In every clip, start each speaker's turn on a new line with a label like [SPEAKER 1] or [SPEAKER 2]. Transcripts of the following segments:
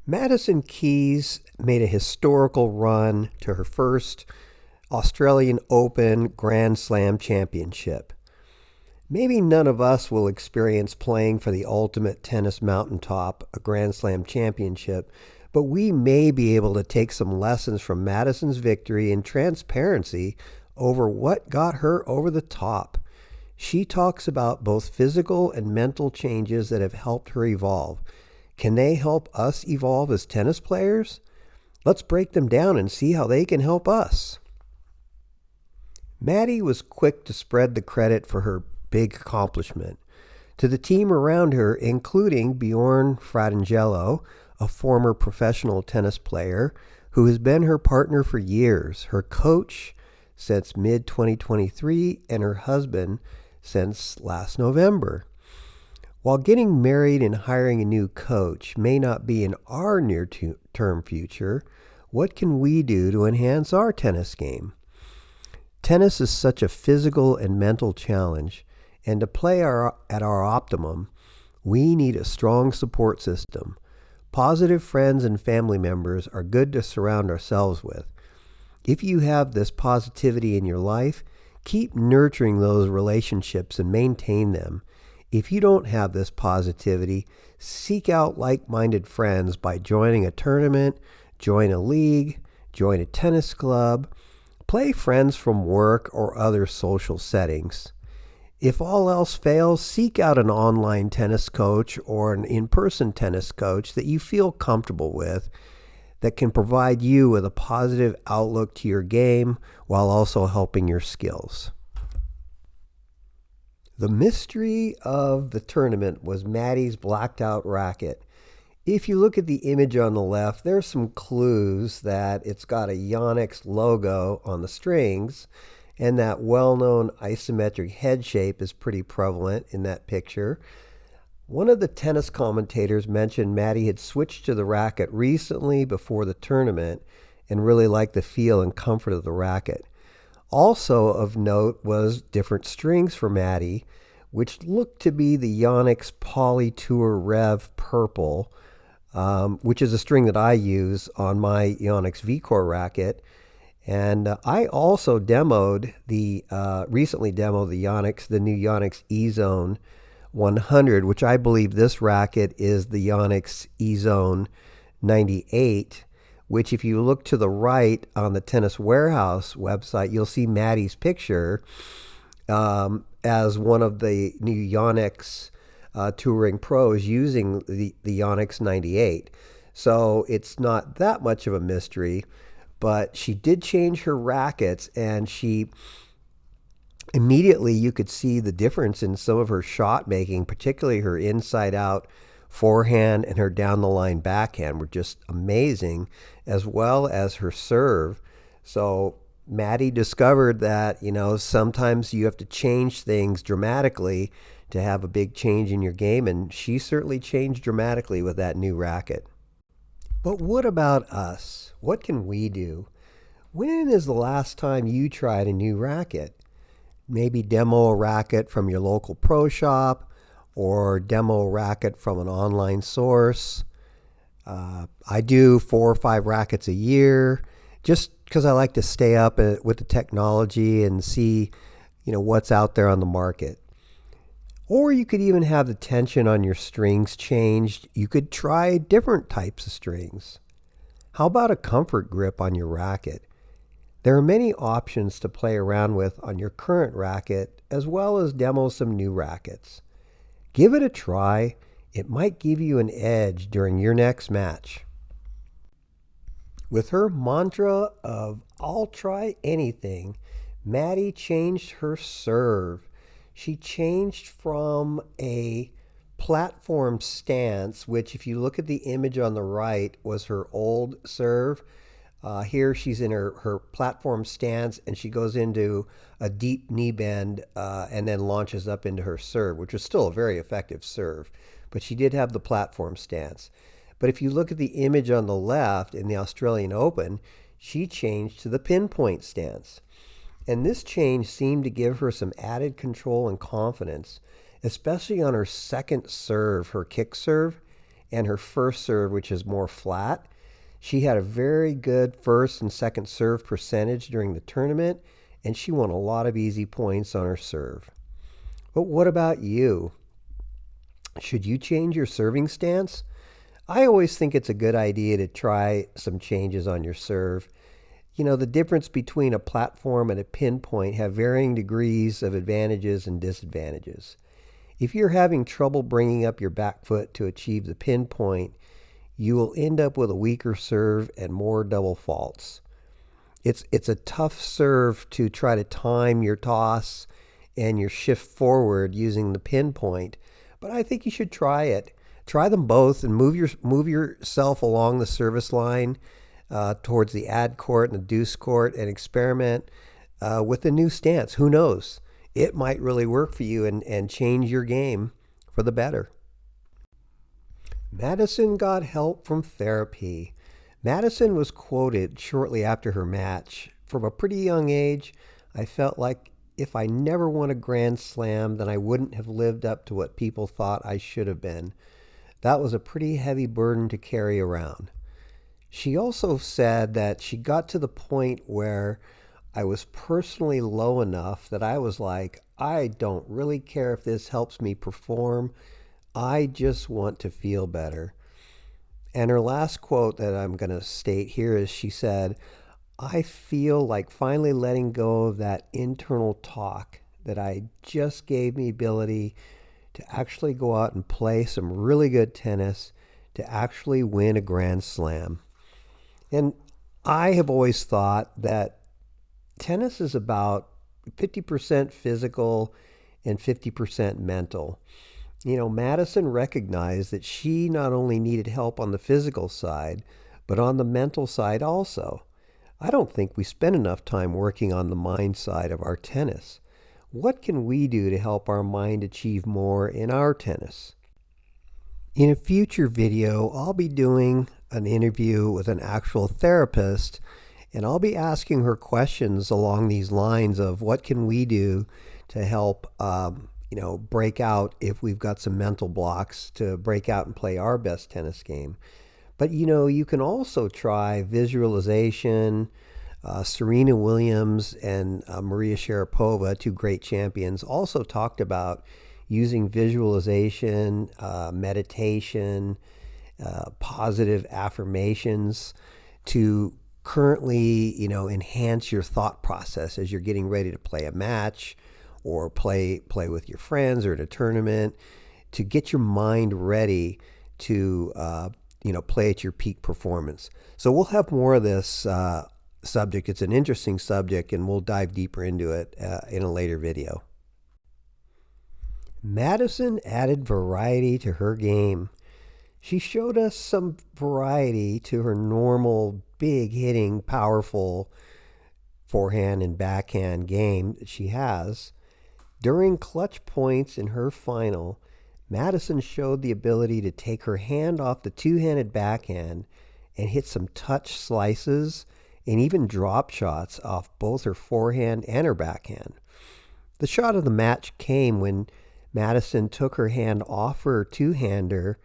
[SPEAKER 1] Madison Keys made a historical run to her first Australian Open Grand Slam championship. Maybe none of us will experience playing for the ultimate tennis mountaintop, a Grand Slam championship, but we may be able to take some lessons from Madison's victory and transparency over what got her over the top. She talks about both physical and mental changes that have helped her evolve. Can they help us evolve as tennis players? Let's break them down and see how they can help us. Maddie was quick to spread the credit for her big accomplishment to the team around her, including Bjorn Fratangelo, a former professional tennis player who has been her partner for years, her coach since mid-2023, and her husband since last November. While getting married and hiring a new coach may not be in our near-term future, what can we do to enhance our tennis game? Tennis is such a physical and mental challenge, and to play at our optimum, we need a strong support system. Positive friends and family members are good to surround ourselves with. If you have this positivity in your life, keep nurturing those relationships and maintain them. If you don't have this positivity, seek out like-minded friends by joining a tournament, join a league, join a tennis club, play friends from work or other social settings. If all else fails, seek out an online tennis coach or an in-person tennis coach that you feel comfortable with that can provide you with a positive outlook to your game while also helping your skills. The mystery of the tournament was Maddie's blacked out racket. If you look at the image on the left, there's some clues that it's got a Yonex logo on the strings, and that well-known isometric head shape is pretty prevalent in that picture. One of the tennis commentators mentioned Maddie had switched to the racket recently before the tournament and really liked the feel and comfort of the racket. Also of note was different strings for Maddie, which looked to be the Yonex Poly Tour Rev Purple, which is a string that I use on my Yonex V-Core racket. And I also recently demoed the new Yonex E-Zone 100, which I believe this racket is the Yonex E-Zone 98, which if you look to the right on the Tennis Warehouse website, you'll see Maddie's picture as one of the new Yonex touring pros using the Yonex 98. So it's not that much of a mystery, but she did change her rackets, and she immediately you could see the difference in some of her shot making, particularly her inside out forehand and her down the line backhand were just amazing, as well as her serve. So Maddie discovered that, sometimes you have to change things dramatically to have a big change in your game, and she certainly changed dramatically with that new racket. But what about us? What can we do? When is the last time you tried a new racket? Maybe demo a racket from your local pro shop, or demo a racket from an online source. I do 4 or 5 rackets a year just because I like to stay up with the technology and see, what's out there on the market. Or you could even have the tension on your strings changed. You could try different types of strings. How about a comfort grip on your racket? There are many options to play around with on your current racket, as well as demo some new rackets. Give it a try. It might give you an edge during your next match. With her mantra of "I'll try anything," Maddie changed her serve. She changed from a platform stance, which if you look at the image on the right was her old serve. Here she's in her platform stance, and she goes into a deep knee bend and then launches up into her serve, which was still a very effective serve. But she did have the platform stance. But if you look at the image on the left in the Australian Open, she changed to the pinpoint stance. And this change seemed to give her some added control and confidence, especially on her second serve, her kick serve. and her first serve, which is more flat. She had a very good first and second serve percentage during the tournament, and she won a lot of easy points on her serve. But what about you? Should you change your serving stance? I always think it's a good idea to try some changes on your serve. You know, the difference between a platform and a pinpoint have varying degrees of advantages and disadvantages. If you're having trouble bringing up your back foot to achieve the pinpoint, you will end up with a weaker serve and more double faults. It's a tough serve to try to time your toss and your shift forward using the pinpoint, but I think you should try it. Try them both and move yourself along the service line towards the ad court and the deuce court and experiment with a new stance. Who knows? It might really work for you and change your game for the better. Madison got help from therapy. Madison was quoted shortly after her match. From a pretty young age, I felt like if I never won a Grand Slam, then I wouldn't have lived up to what people thought I should have been. That was a pretty heavy burden to carry around. She also said that she got to the point where I was personally low enough that I was like, I don't really care if this helps me perform. I just want to feel better. And her last quote that I'm going to state here is she said, I feel like finally letting go of that internal talk that I just gave me ability to actually go out and play some really good tennis, to actually win a Grand Slam. And I have always thought that tennis is about 50% physical and 50% mental. You know, Madison recognized that she not only needed help on the physical side, but on the mental side also. I don't think we spend enough time working on the mind side of our tennis. What can we do to help our mind achieve more in our tennis? In a future video, I'll be doing an interview with an actual therapist, and I'll be asking her questions along these lines of what can we do to help break out if we've got some mental blocks to break out and play our best tennis game. But you can also try visualization. Serena Williams and Maria Sharapova, two great champions, also talked about using visualization, meditation, positive affirmations to currently, enhance your thought process as you're getting ready to play a match or play with your friends or in a tournament, to get your mind ready to play at your peak performance. So we'll have more of this subject. It's an interesting subject, and we'll dive deeper into it in a later video. Madison added variety to her game. She showed us some variety to her normal, big hitting, powerful forehand and backhand game that she has. During clutch points in her final, Madison showed the ability to take her hand off the two-handed backhand and hit some touch slices and even drop shots off both her forehand and her backhand. The shot of the match came when Madison took her hand off her two-hander,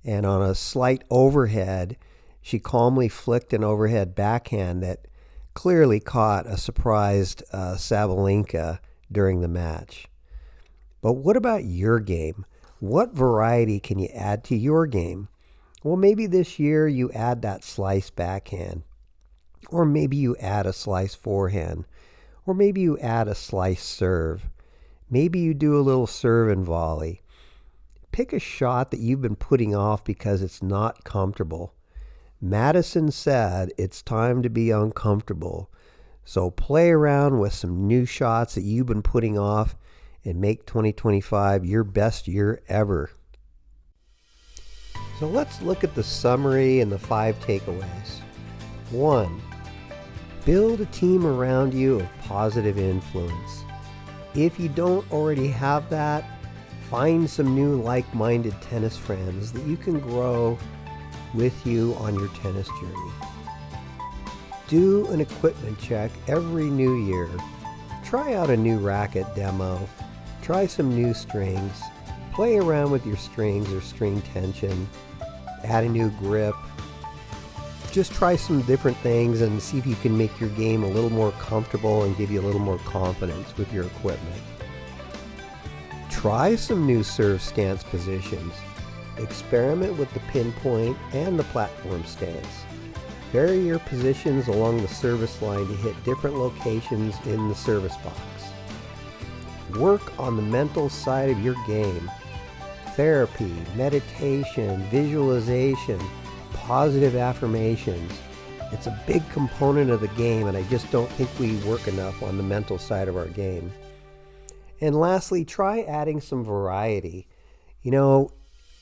[SPEAKER 1] and on a slight overhead, she calmly flicked an overhead backhand that clearly caught a surprised Sabalenka during the match. But what about your game? What variety can you add to your game? Well, maybe this year you add that slice backhand, or maybe you add a slice forehand, or maybe you add a slice serve. Maybe you do a little serve and volley. Pick a shot that you've been putting off because it's not comfortable. Madison said it's time to be uncomfortable. So play around with some new shots that you've been putting off and make 2025 your best year ever. So let's look at the summary and the 5 takeaways. 1. Build a team around you of positive influence. If you don't already have that, find some new like-minded tennis friends that you can grow with you on your tennis journey. Do an equipment check every new year. Try out a new racket demo. Try some new strings. Play around with your strings or string tension. add a new grip. Just try some different things and see if you can make your game a little more comfortable and give you a little more confidence with your equipment. Try some new serve stance positions. Experiment with the pinpoint and the platform stance. Vary your positions along the service line to hit different locations in the service box. Work on the mental side of your game. Therapy, meditation, visualization, positive affirmations. It's a big component of the game, and I just don't think we work enough on the mental side of our game. And lastly, try adding some variety.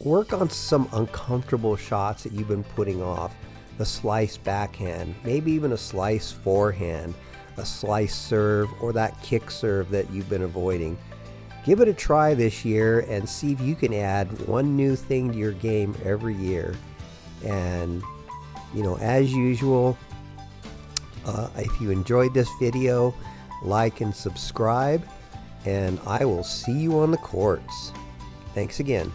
[SPEAKER 1] Work on some uncomfortable shots that you've been putting off. A slice backhand, maybe even a slice forehand, a slice serve, or that kick serve that you've been avoiding. Give it a try this year and see if you can add one new thing to your game every year. And, as usual, if you enjoyed this video, like and subscribe, and I will see you on the courts. Thanks again.